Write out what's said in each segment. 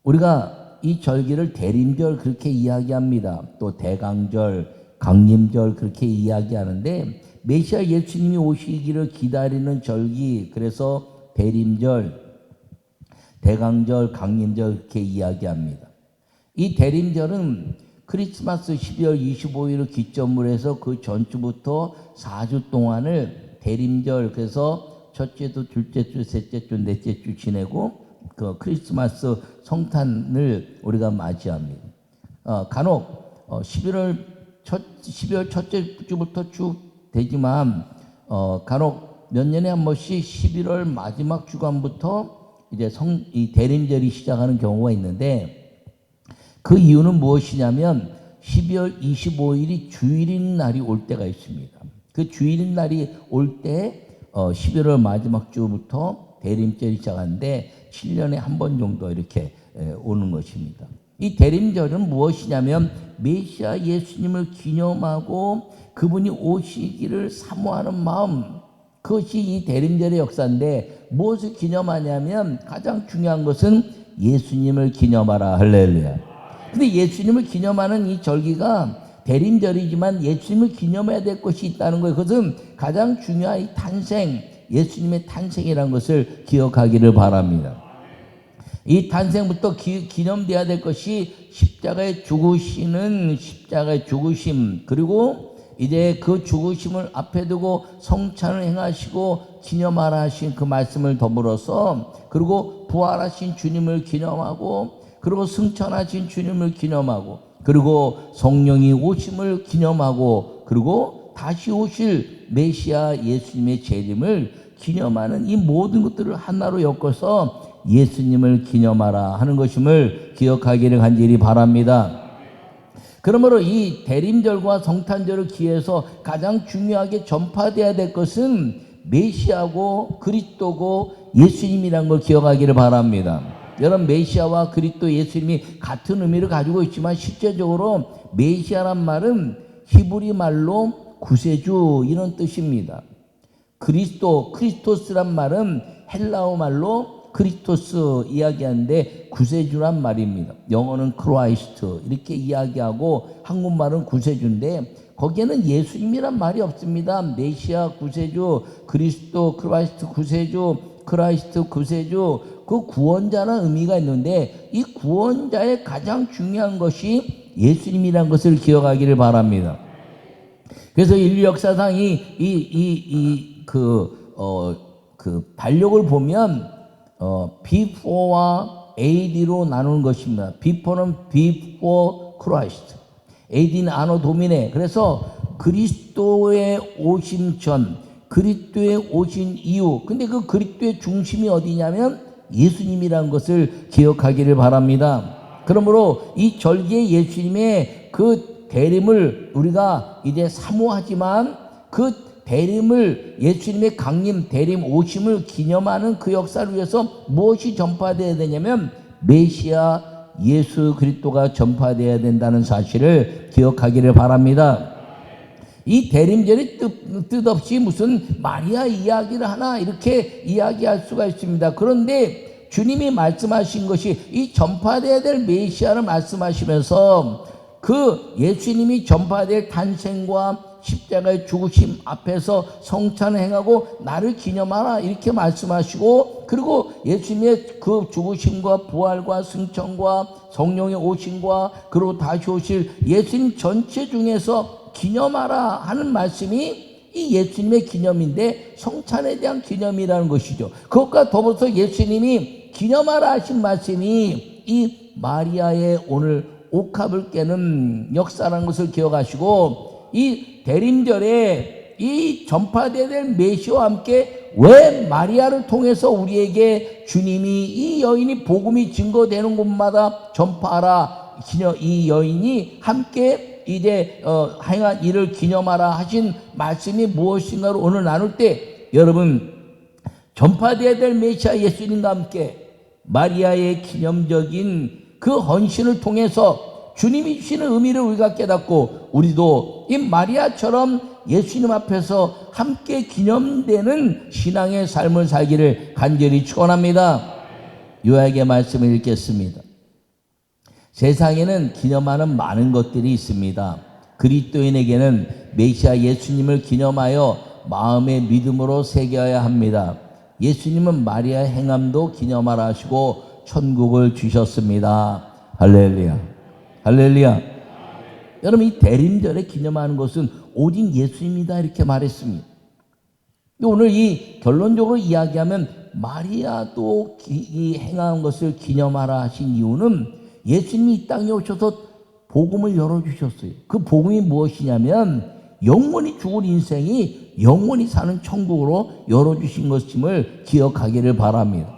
우리가 이 절기를 대림절 그렇게 이야기합니다. 또 대강절, 강림절 그렇게 이야기하는데 메시아 예수님이 오시기를 기다리는 절기, 그래서 대림절, 대강절, 강림절 그렇게 이야기합니다. 이 대림절은 크리스마스 12월 25일을 기점으로 해서 그 전주부터 4주 동안을 대림절, 그래서 첫째 주, 둘째 주, 셋째 주, 넷째 주 지내고 그 크리스마스 성탄을 우리가 맞이합니다. 간혹 12월 첫째 주부터 쭉 되지만 간혹 몇 년에 한 번씩 11월 마지막 주간부터 이제 이 대림절이 시작하는 경우가 있는데, 그 이유는 무엇이냐면 12월 25일이 주일인 날이 올 때가 있습니다. 그 주일인 날이 올 때 11월 마지막 주부터 대림절이 시작하는데 7년에 한 번 정도 이렇게 오는 것입니다. 이 대림절은 무엇이냐면 메시아 예수님을 기념하고 그분이 오시기를 사모하는 마음, 그것이 이 대림절의 역사인데, 무엇을 기념하냐면 가장 중요한 것은 예수님을 기념하라. 할렐루야. 근데 예수님을 기념하는 이 절기가 대림절이지만 예수님을 기념해야 될 것이 있다는 거예요. 그것은 가장 중요한 이 탄생, 예수님의 탄생이라는 것을 기억하기를 바랍니다. 이 탄생부터 기념돼야 될 것이 십자가의 죽으시는 십자가의 죽으심, 그리고 이제 그 죽으심을 앞에 두고 성찬을 행하시고 기념하라 하신 그 말씀을 더불어서, 그리고 부활하신 주님을 기념하고, 그리고 승천하신 주님을 기념하고, 그리고 성령이 오심을 기념하고, 그리고 다시 오실 메시아 예수님의 재림을 기념하는 이 모든 것들을 하나로 엮어서 예수님을 기념하라 하는 것임을 기억하기를 간절히 바랍니다. 그러므로 이 대림절과 성탄절을 기해서 가장 중요하게 전파되어야 될 것은 메시아고 그리스도고 예수님이라는 걸 기억하기를 바랍니다. 여러분, 메시아와 그리스도 예수님이 같은 의미를 가지고 있지만 실제적으로 메시아란 말은 히브리 말로 구세주 이런 뜻입니다. 크리스토스란 말은 헬라어 말로 크리스토스 이야기하는데 구세주란 말입니다. 영어는 크라이스트 이렇게 이야기하고 한국말은 구세주인데 거기에는 예수님이란 말이 없습니다. 메시아 구세주, 그리스도 크라이스트 구세주, 크라이스트 구세주, 그 구원자라는 의미가 있는데 이 구원자의 가장 중요한 것이 예수님이라는 것을 기억하기를 바랍니다. 그래서 인류 역사상 그 달력을 보면 before와 AD로 나누는 것입니다. before는 before Christ, AD는 anno domini. 그래서 그리스도의 오심 전, 그리스도의 오신 이후. 근데 그 그리스도의 중심이 어디냐면 예수님이라는 것을 기억하기를 바랍니다. 그러므로 이 절기의 예수님의 그 대림을 우리가 이제 사모하지만 그 대림을, 예수님의 강림, 대림, 오심을 기념하는 그 역사를 위해서 무엇이 전파되어야 되냐면 메시아 예수 그리스도가 전파되어야 된다는 사실을 기억하기를 바랍니다. 이 대림절이 뜻없이 무슨 마리아 이야기를 하나 이렇게 이야기할 수가 있습니다. 그런데 주님이 말씀하신 것이 이 전파되어야 될 메시아를 말씀하시면서 그 예수님이 전파될 탄생과 십자가의 죽으심 앞에서 성찬을 행하고 나를 기념하라 이렇게 말씀하시고, 그리고 예수님의 그 죽으심과 부활과 승천과 성령의 오심과 그리고 다시 오실 예수님 전체 중에서 기념하라 하는 말씀이 이 예수님의 기념인데 성찬에 대한 기념이라는 것이죠. 그것과 더불어서 예수님이 기념하라 하신 말씀이 이 마리아의 오늘 옥합을 깨는 역사라는 것을 기억하시고, 이 대림절에 이 전파되어야 될 메시아와 함께 왜 마리아를 통해서 우리에게 주님이 이 여인이 복음이 증거되는 곳마다 전파하라, 이 여인이 함께 이제 행한 일을 기념하라 하신 말씀이 무엇인가를 오늘 나눌 때, 여러분, 전파되어야 될 메시아 예수님과 함께 마리아의 기념적인 그 헌신을 통해서 주님이 주시는 의미를 우리가 깨닫고 우리도 이 마리아처럼 예수님 앞에서 함께 기념되는 신앙의 삶을 살기를 간절히 축원합니다. 요약의 말씀을 읽겠습니다. 세상에는 기념하는 많은 것들이 있습니다. 그리스도인에게는 메시아 예수님을 기념하여 마음의 믿음으로 새겨야 합니다. 예수님은 마리아의 행함도 기념하라 하시고 천국을 주셨습니다. 할렐루야. 할렐루야. 여러분, 이 대림절에 기념하는 것은 오직 예수님이다 이렇게 말했습니다. 오늘 이 결론적으로 이야기하면 마리아도 이 행한 것을 기념하라 하신 이유는 예수님이 이 땅에 오셔서 복음을 열어주셨어요. 그 복음이 무엇이냐면 영원히 죽을 인생이 영원히 사는 천국으로 열어주신 것임을 기억하기를 바랍니다.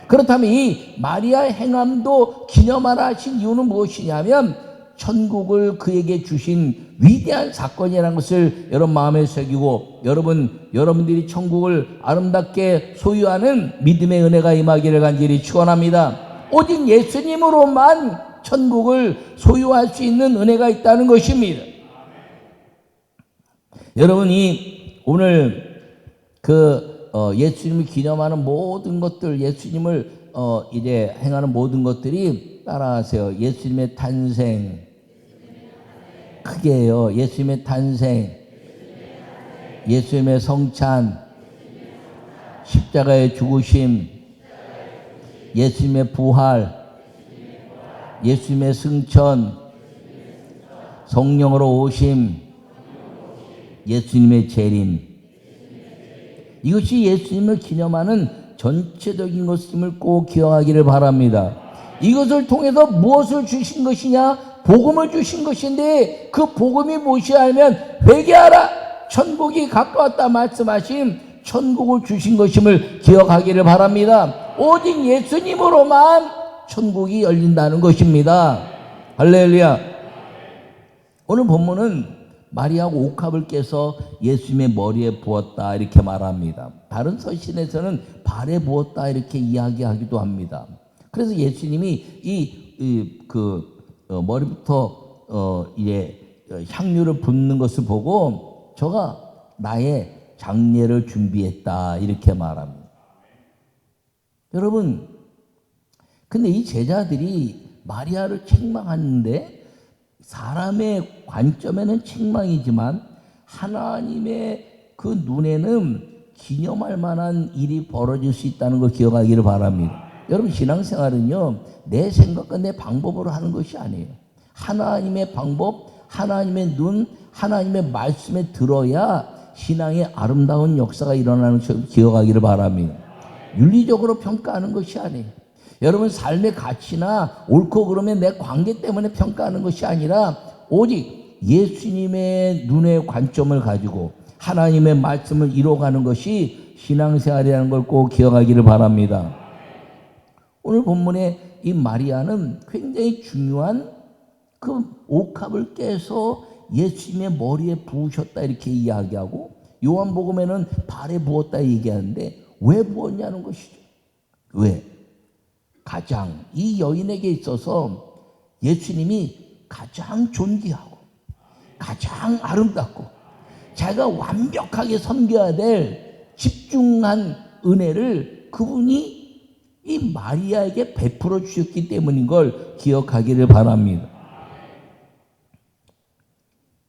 그렇다면 이 마리아의 행함도 기념하라 하신 이유는 무엇이냐면 천국을 그에게 주신 위대한 사건이라는 것을 여러분 마음에 새기고 여러분들이 천국을 아름답게 소유하는 믿음의 은혜가 임하기를 간절히 축원합니다. 오직 예수님으로만 천국을 소유할 수 있는 은혜가 있다는 것입니다. 여러분이 오늘 예수님을 기념하는 모든 것들, 예수님을 이제 행하는 모든 것들이 따라하세요. 예수님의 탄생, 크게 해요. 예수님의 탄생, 예수님의 성찬, 십자가의 죽으심, 예수님의 부활, 예수님의 승천, 성령으로 오심, 예수님의 재림. 이것이 예수님을 기념하는 전체적인 것임을 꼭 기억하기를 바랍니다. 이것을 통해서 무엇을 주신 것이냐? 복음을 주신 것인데 그 복음이 무엇이냐 하면 회개하라, 천국이 가까웠다 말씀하신 천국을 주신 것임을 기억하기를 바랍니다. 오직 예수님으로만 천국이 열린다는 것입니다. 할렐루야. 오늘 본문은 마리아가 옥합을 깨서 예수님의 머리에 부었다 이렇게 말합니다. 다른 서신에서는 발에 부었다 이렇게 이야기하기도 합니다. 그래서 예수님이 머리부터 이제 향유를 붓는 것을 보고 저가 나의 장례를 준비했다 이렇게 말합니다. 여러분, 근데 이 제자들이 마리아를 책망하는데 사람의 관점에는 책망이지만 하나님의 그 눈에는 기념할 만한 일이 벌어질 수 있다는 걸 기억하기를 바랍니다. 여러분, 신앙생활은요, 내 생각과 내 방법으로 하는 것이 아니에요. 하나님의 방법, 하나님의 눈, 하나님의 말씀에 들어야 신앙의 아름다운 역사가 일어나는 것을 기억하기를 바랍니다. 윤리적으로 평가하는 것이 아니에요. 여러분, 삶의 가치나 옳고 그름의 내 관계 때문에 평가하는 것이 아니라 오직 예수님의 눈의 관점을 가지고 하나님의 말씀을 이뤄가는 것이 신앙생활이라는 걸 꼭 기억하기를 바랍니다. 오늘 본문에 이 마리아는 굉장히 중요한 그 옥합을 깨서 예수님의 머리에 부으셨다 이렇게 이야기하고 요한복음에는 발에 부었다 얘기하는데 왜 부었냐는 것이죠. 왜? 가장 이 여인에게 있어서 예수님이 가장 존귀하고 가장 아름답고 자기가 완벽하게 섬겨야 될 집중한 은혜를 그분이 이 마리아에게 베풀어 주셨기 때문인 걸 기억하기를 바랍니다.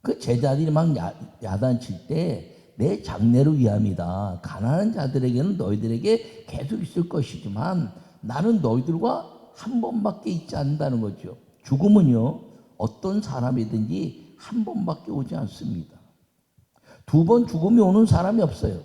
그 제자들이 막 야단칠 때 내 장래를 위함이다. 가난한 자들에게는 너희들에게 계속 있을 것이지만 나는 너희들과 한 번밖에 있지 않는다는 거죠. 죽음은요, 어떤 사람이든지 한 번밖에 오지 않습니다. 두 번 죽음이 오는 사람이 없어요.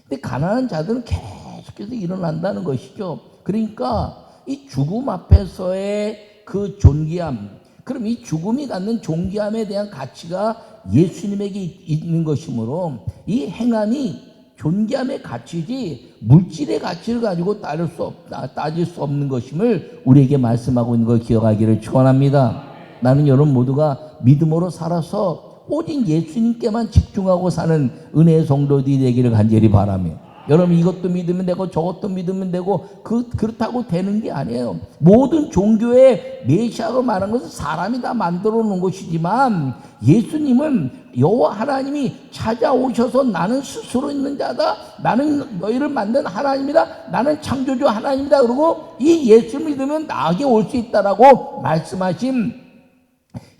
근데 가난한 자들은 계속해서 일어난다는 것이죠. 그러니까 이 죽음 앞에서의 그 존귀함, 그럼 이 죽음이 갖는 존귀함에 대한 가치가 예수님에게 있는 것이므로 이 행함이 존귀함의 가치지 물질의 가치를 가지고 따질 수 없는 것임을 우리에게 말씀하고 있는 걸 기억하기를 축원합니다. 나는 여러분 모두가 믿음으로 살아서 오직 예수님께만 집중하고 사는 은혜의 성도들이 되기를 간절히 바라며 여러분 이것도 믿으면 되고 저것도 믿으면 되고 그렇다고 되는 게 아니에요. 모든 종교의 메시아로 말한 것은 사람이 다 만들어 놓은 것이지만 예수님은 여호와 하나님이 찾아오셔서 나는 스스로 있는 자다. 나는 너희를 만든 하나님이다. 나는 창조주 하나님이다. 그리고 이 예수 믿으면 나에게 올 수 있다라고 말씀하신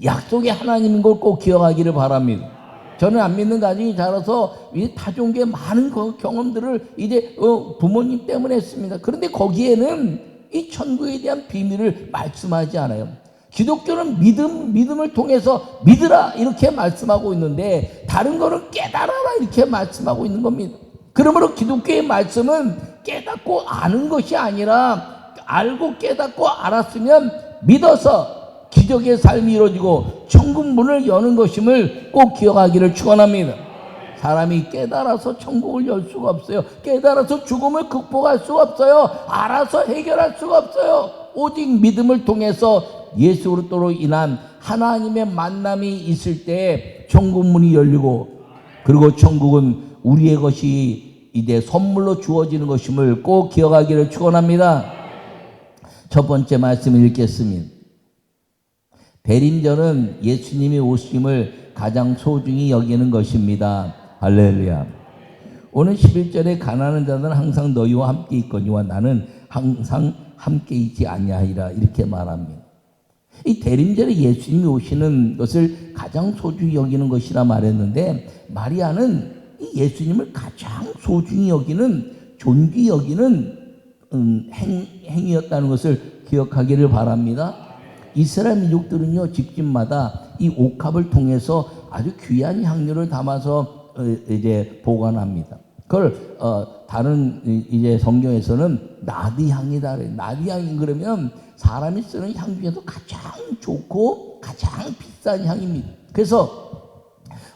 약속의 하나님인 걸 꼭 기억하기를 바랍니다. 저는 안 믿는 가정이 자라서 이 타종교의 많은 경험들을 이제 부모님 때문에 했습니다. 그런데 거기에는 이 천국에 대한 비밀을 말씀하지 않아요. 기독교는 믿음을 통해서 믿으라 이렇게 말씀하고 있는데 다른 거는 깨달아라 이렇게 말씀하고 있는 겁니다. 그러므로 기독교의 말씀은 깨닫고 아는 것이 아니라 알고 깨닫고 알았으면 믿어서 기적의 삶이 이루어지고 천국 문을 여는 것임을 꼭 기억하기를 축원합니다. 사람이 깨달아서 천국을 열 수가 없어요. 깨달아서 죽음을 극복할 수가 없어요. 알아서 해결할 수가 없어요. 오직 믿음을 통해서 예수 그리스도로 인한 하나님의 만남이 있을 때 천국 문이 열리고 그리고 천국은 우리의 것이 이제 선물로 주어지는 것임을 꼭 기억하기를 축원합니다. 첫 번째 말씀을 읽겠습니다. 대림절은 예수님이 오심을 가장 소중히 여기는 것입니다. 할렐루야. 오늘 11절에 가난한 자는 항상 너희와 함께 있거니와 나는 항상 함께 있지 아니하리라 이렇게 말합니다. 이 대림절에 예수님이 오시는 것을 가장 소중히 여기는 것이라 말했는데 마리아는 이 예수님을 가장 소중히 여기는 존귀 여기는 행위였다는 것을 기억하기를 바랍니다. 이스라엘 민족들은요 집집마다 이 옥합을 통해서 아주 귀한 향료를 담아서 이제 보관합니다. 그걸 다른 이제 성경에서는 나디향이다 그래요. 나디향이 그러면 사람이 쓰는 향 중에서 가장 좋고 가장 비싼 향입니다. 그래서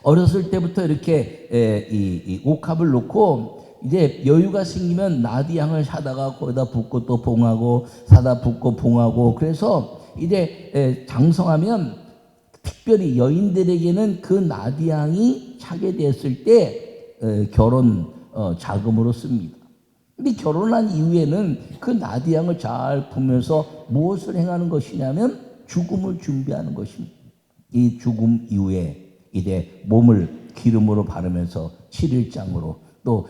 어렸을 때부터 이렇게 이 옥합을 놓고 이제 여유가 생기면 나디향을 사다가 거기다 붓고 또 봉하고 사다 붓고 봉하고 그래서 이제 장성하면 특별히 여인들에게는 그 나디향이 차게 됐을 때 결혼 자금으로 씁니다. 근데 결혼한 이후에는 그 나디향을 잘 품면서 무엇을 행하는 것이냐면 죽음을 준비하는 것입니다. 이 죽음 이후에 이제 몸을 기름으로 바르면서 7일장으로 또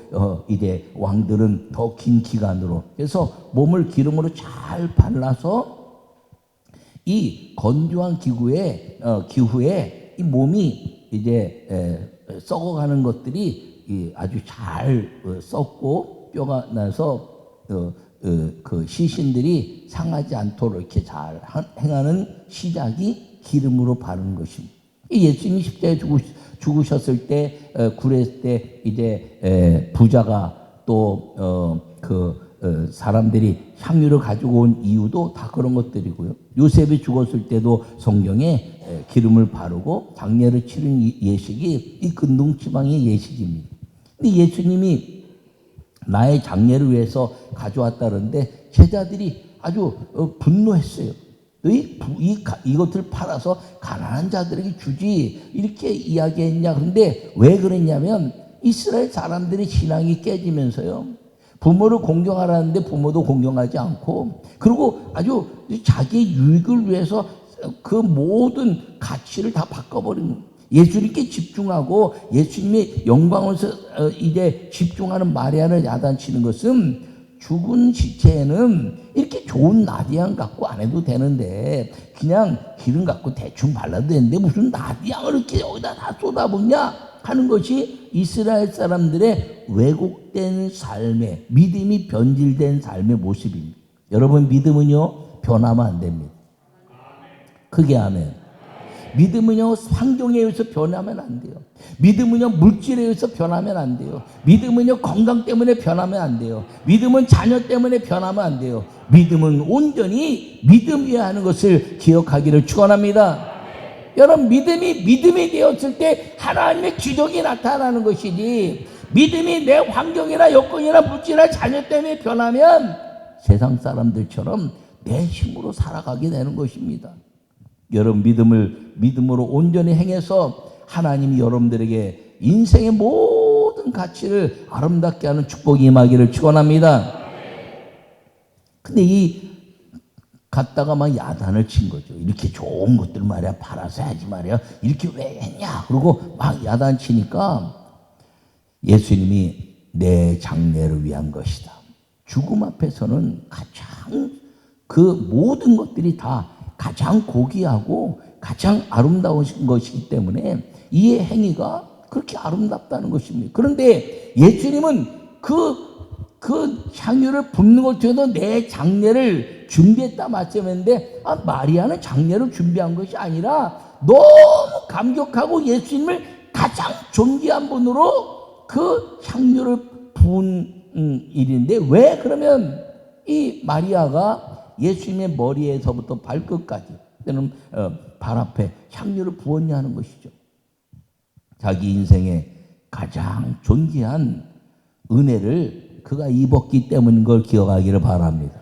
이제 왕들은 더 긴 기간으로 그래서 몸을 기름으로 잘 발라서 이 건조한 기후에 이 몸이 이제 썩어가는 것들이 아주 잘 썩고 뼈가 나서 그 시신들이 상하지 않도록 이렇게 잘 행하는 시작이 기름으로 바르는 것입니다. 예수님이 십자가에 죽으셨을 때 구렸을 때 이제 부자가 또 사람들이 향유를 가지고 온 이유도 다 그런 것들이고요. 요셉이 죽었을 때도 성경에 기름을 바르고 장례를 치른 예식이 이 근동지방의 예식입니다. 근데 예수님이 나의 장례를 위해서 가져왔다는데 제자들이 아주 분노했어요. 이것을 팔아서 가난한 자들에게 주지 이렇게 이야기했냐. 그런데 왜 그랬냐면 이스라엘 사람들의 신앙이 깨지면서요. 부모를 공경하라는데 부모도 공경하지 않고 그리고 아주 자기의 유익을 위해서 그 모든 가치를 다 바꿔버리는 예수님께 집중하고 예수님의 영광을 이제 집중하는 마리아를 야단치는 것은 죽은 시체에는 이렇게 좋은 나디향 갖고 안 해도 되는데 그냥 기름 갖고 대충 발라도 되는데 무슨 나디향을 이렇게 여기다 다 쏟아붓냐 하는 것이 이스라엘 사람들의 왜곡된 삶의 믿음이 변질된 삶의 모습입니다. 여러분 믿음은요 변하면 안 됩니다. 크게 아멘. 믿음은요 환경에 의해서 변하면 안 돼요. 믿음은요 물질에 의해서 변하면 안 돼요. 믿음은요 건강 때문에 변하면 안 돼요. 믿음은 자녀 때문에 변하면 안 돼요. 믿음은 온전히 믿음이어야 하는 것을 기억하기를 축원합니다. 여러분 믿음이 되었을 때 하나님의 기적이 나타나는 것이지 믿음이 내 환경이나 여건이나 물질이나 자녀 때문에 변하면 세상 사람들처럼 내 힘으로 살아가게 되는 것입니다. 여러분 믿음으로 온전히 행해서 하나님이 여러분들에게 인생의 모든 모든 가치를 아름답게 하는 축복이 임하기를 축원합니다. 근데 이 갔다가 막 야단을 친 거죠. 이렇게 좋은 것들 말이야 팔아서 해야지 말이야 이렇게 왜 했냐 그러고 막 야단 치니까 예수님이 내 장래를 위한 것이다. 죽음 앞에서는 가장 그 모든 것들이 다 가장 고귀하고 가장 아름다운 것이기 때문에 이 행위가 그렇게 아름답다는 것입니다. 그런데 예수님은 그 향유를 붓는 걸 통해서 내 장례를 준비했다 말씀했는데 마리아는 장례를 준비한 것이 아니라 너무 감격하고 예수님을 가장 존귀한 분으로 그 향유를 부은 일인데 왜 그러면 이 마리아가 예수님의 머리에서부터 발끝까지 또는 발 앞에 향유를 부었냐 하는 것이죠. 자기 인생의 가장 존귀한 은혜를 그가 입었기 때문인 걸 기억하기를 바랍니다.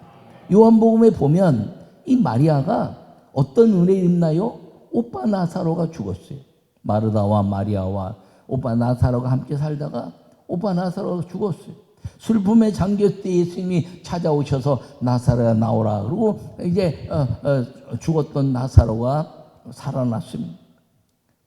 요한복음에 보면 이 마리아가 어떤 은혜를 입나요? 오빠 나사로가 죽었어요. 마르다와 마리아와 오빠 나사로가 함께 살다가 오빠 나사로가 죽었어요. 슬픔에 잠겼을 때 예수님이 찾아오셔서 나사로야 나오라 그러고 이제 죽었던 나사로가 살아났습니다.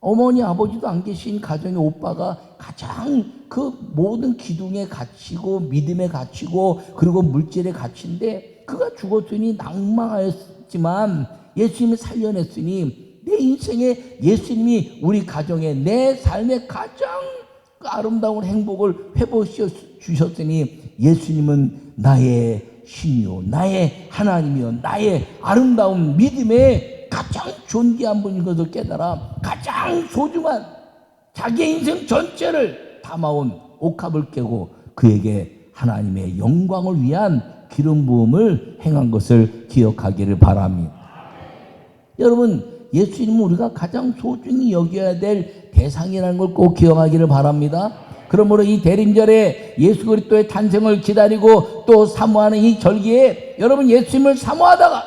어머니 아버지도 안 계신 가정의 오빠가 가장 그 모든 기둥에 갇히고 믿음에 갇히고 그리고 물질에 갇힌데 그가 죽었으니 낭망하였지만 예수님이 살려냈으니 내 인생에 예수님이 우리 가정에 내 삶의 가장 아름다운 행복을 회복시켜 주셨으니 예수님은 나의 신이요 나의 하나님이요 나의 아름다운 믿음의 가장 존귀한 분인 것을 깨달아 가장 소중한 자기의 인생 전체를 담아온 옥합을 깨고 그에게 하나님의 영광을 위한 기름 부음을 행한 것을 기억하기를 바랍니다. 여러분 예수님은 우리가 가장 소중히 여겨야 될 대상이라는 걸 꼭 기억하기를 바랍니다. 그러므로 이 대림절에 예수 그리스도의 탄생을 기다리고 또 사모하는 이 절기에 여러분 예수님을 사모하다가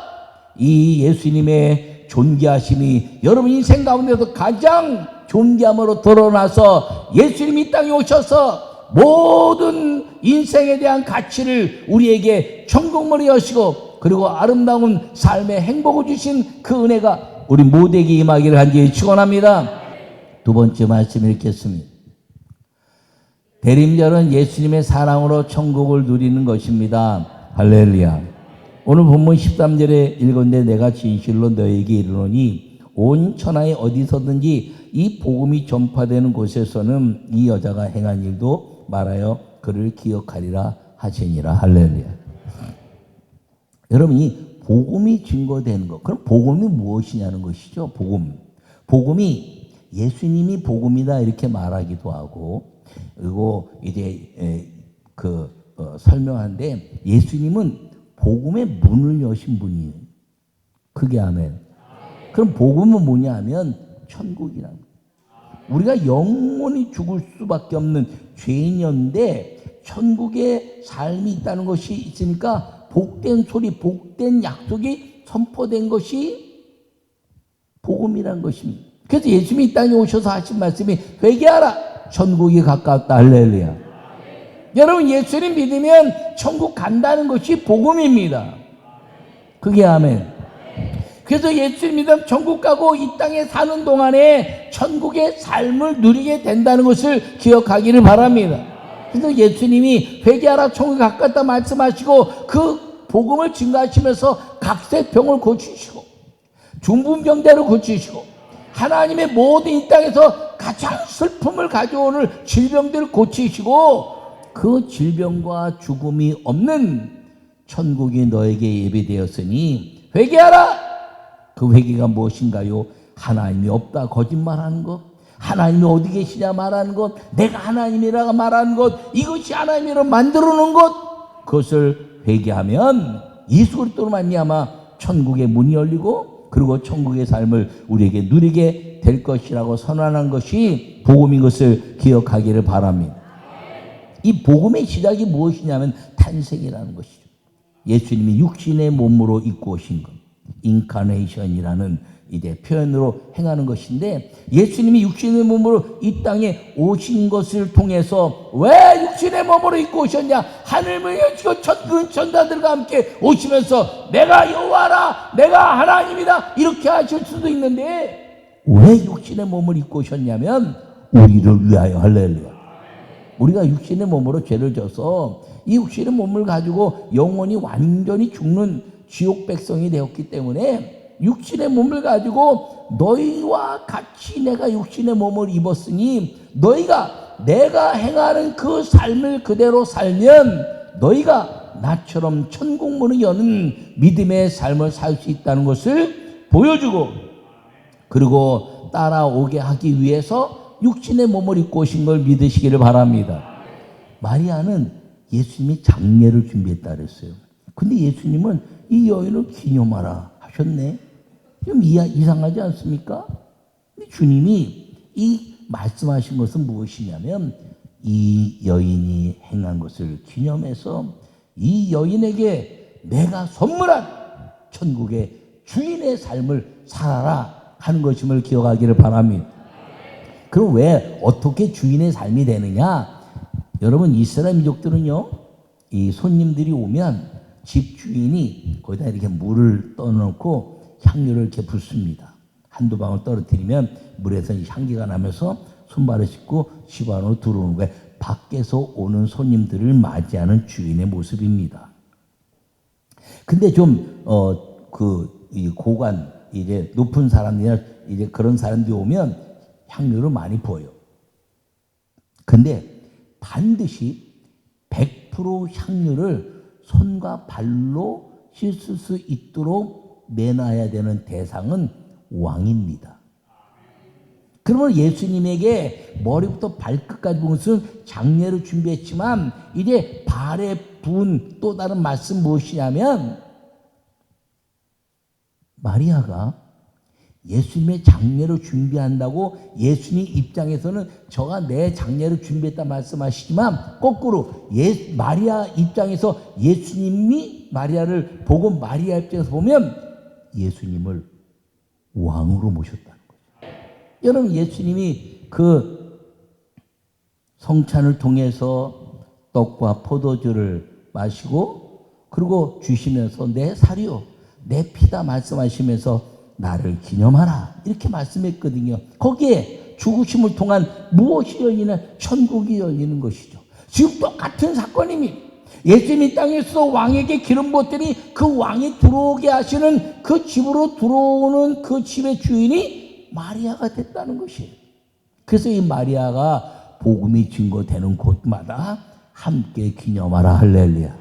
이 예수님의 존귀하심이 여러분 인생 가운데서 가장 존귀함으로 드러나서 예수님이 이 땅에 오셔서 모든 인생에 대한 가치를 우리에게 천국문을 여시고 그리고 아름다운 삶의 행복을 주신 그 은혜가 우리 모두에게 임하기를 간절히 축원합니다. 두 번째 말씀 읽겠습니다. 대림절은 예수님의 사랑으로 천국을 누리는 것입니다. 할렐루야. 오늘 본문 13절에 읽었는데 내가 진실로 너에게 이르노니 온 천하에 어디서든지 이 복음이 전파되는 곳에서는 이 여자가 행한 일도 말하여 그를 기억하리라 하시니라. 할렐루야. 여러분 이 복음이 증거되는 것, 그럼 복음이 무엇이냐는 것이죠. 복음이 예수님이 복음이다 이렇게 말하기도 하고 그리고 이제 설명하는데 예수님은 복음의 문을 여신 분이에요. 크게 아멘. 그럼 복음은 뭐냐 하면 천국이라는 거예요. 우리가 영원히 죽을 수밖에 없는 죄인이었는데 천국의 삶이 있다는 것이 있으니까 복된 소리, 복된 약속이 선포된 것이 복음이라는 것입니다. 그래서 예수님이 이 땅에 오셔서 하신 말씀이 회개하라 천국이 가까웠다. 할렐루야. 여러분 예수님 믿으면 천국 간다는 것이 복음입니다. 그게 아멘. 그래서 예수님 믿으면 천국 가고 이 땅에 사는 동안에 천국의 삶을 누리게 된다는 것을 기억하기를 바랍니다. 그래서 예수님이 회개하라 천국이 가깝다 말씀하시고 그 복음을 증거하시면서 각색병을 고치시고 중풍병자를 고치시고 하나님의 모든 이 땅에서 가장 슬픔을 가져오는 질병들을 고치시고 그 질병과 죽음이 없는 천국이 너에게 예비되었으니 회개하라. 그 회개가 무엇인가요? 하나님이 없다 거짓말하는 것, 하나님이 어디 계시냐 말하는 것, 내가 하나님이라고 말하는 것, 이것이 하나님이라고 만들어 놓은 것, 그것을 회개하면 예수 그리스도로 말미암아 천국의 문이 열리고 그리고 천국의 삶을 우리에게 누리게 될 것이라고 선언한 것이 복음인 것을 기억하기를 바랍니다. 이 복음의 시작이 무엇이냐면 탄생이라는 것이죠. 예수님이 육신의 몸으로 입고 오신 것, 인카네이션이라는 이제 표현으로 행하는 것인데, 예수님이 육신의 몸으로 이 땅에 오신 것을 통해서 왜 육신의 몸으로 입고 오셨냐? 하늘을 여시고 천사들과 함께 오시면서 내가 여호와라, 내가 하나님이다 이렇게 하실 수도 있는데, 왜 육신의 몸을 입고 오셨냐면 우리를 위하여. 할렐루야. 우리가 육신의 몸으로 죄를 져서 이 육신의 몸을 가지고 영원히 완전히 죽는 지옥 백성이 되었기 때문에, 육신의 몸을 가지고 너희와 같이 내가 육신의 몸을 입었으니 너희가 내가 행하는 그 삶을 그대로 살면 너희가 나처럼 천국 문을 여는 믿음의 삶을 살 수 있다는 것을 보여주고, 그리고 따라오게 하기 위해서 육신의 몸을 입고 오신 걸 믿으시기를 바랍니다. 마리아는 예수님이 장례를 준비했다 그랬어요. 근데 예수님은 이 여인을 기념하라 하셨네. 좀 이상하지 않습니까? 근데 주님이 이 말씀하신 것은 무엇이냐면, 이 여인이 행한 것을 기념해서 이 여인에게 내가 선물한 천국의 주인의 삶을 살아라 하는 것임을 기억하기를 바랍니다. 그럼 왜 어떻게 주인의 삶이 되느냐? 여러분, 이스라엘 민족들은요, 이 손님들이 오면 집 주인이 거기다 이렇게 물을 떠놓고 향유를 이렇게 붓습니다. 한두 방울 떨어뜨리면 물에서 향기가 나면서 손발을 씻고 집 안으로 들어오는 거예요. 밖에서 오는 손님들을 맞이하는 주인의 모습입니다. 근데 좀 이 고관, 이제 높은 사람이나 이제 그런 사람들이 오면 향유를 많이 부어요. 근데 반드시 100% 향유를 손과 발로 씻을 수 있도록 내놔야 되는 대상은 왕입니다. 그러면 예수님에게 머리부터 발끝까지 부은 것은 장례를 준비했지만, 이제 발에 부은 또 다른 말씀 무엇이냐면, 마리아가 예수님의 장례를 준비한다고 예수님 입장에서는 저가 내 장례를 준비했다 말씀하시지만, 거꾸로 마리아 입장에서 예수님이 마리아를 보고 마리아 입장에서 보면 예수님을 왕으로 모셨다는 거죠. 여러분, 예수님이 그 성찬을 통해서 떡과 포도주를 마시고 그리고 주시면서 내 살이요 내 피다 말씀하시면서 나를 기념하라 이렇게 말씀했거든요. 거기에 죽으심을 통한 무엇이 열리는? 천국이 열리는 것이죠. 지금 똑같은 사건입니다. 예수님이 땅에서 왕에게 기름 부었더니 그 왕이 들어오게 하시는 그 집으로 들어오는 그 집의 주인이 마리아가 됐다는 것이에요. 그래서 이 마리아가 복음이 증거되는 곳마다 함께 기념하라. 할렐루야.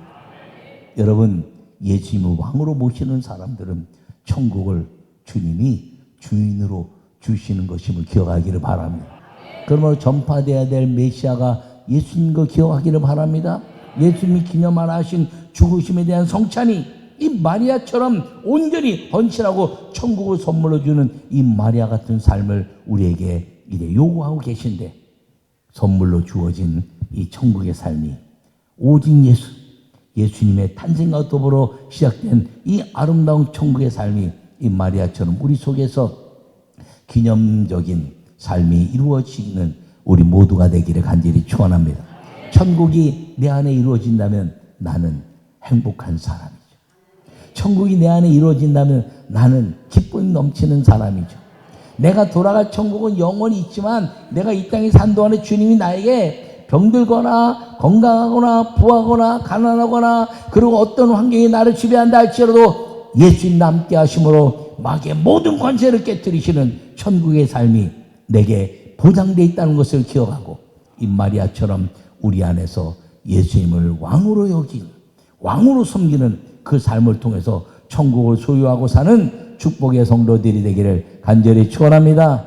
여러분, 예수님을 왕으로 모시는 사람들은 천국을 주님이 주인으로 주시는 것임을 기억하기를 바랍니다. 그러므로 전파되어야 될 메시아가 예수님인 거 기억하기를 바랍니다. 예수님이 기념하라 하신 죽으심에 대한 성찬이 이 마리아처럼 온전히 헌신하고 천국을 선물로 주는 이 마리아 같은 삶을 우리에게 이제 요구하고 계신데, 선물로 주어진 이 천국의 삶이 오직 예수님의 탄생과 더불어 시작된 이 아름다운 천국의 삶이 이 마리아처럼 우리 속에서 기념적인 삶이 이루어지는 우리 모두가 되기를 간절히 축원합니다. 천국이 내 안에 이루어진다면 나는 행복한 사람이죠. 천국이 내 안에 이루어진다면 나는 기쁨이 넘치는 사람이죠. 내가 돌아갈 천국은 영원히 있지만 내가 이 땅에 산 동안에 주님이 나에게 병들거나 건강하거나 부하거나 가난하거나 그리고 어떤 환경이 나를 지배한다 할지라도 예수님 함께 하심으로 마귀의 모든 권세를 깨뜨리시는 천국의 삶이 내게 보장되어 있다는 것을 기억하고, 이 마리아처럼 우리 안에서 예수님을 왕으로 여긴, 왕으로 섬기는 그 삶을 통해서 천국을 소유하고 사는 축복의 성도들이 되기를 간절히 축원합니다.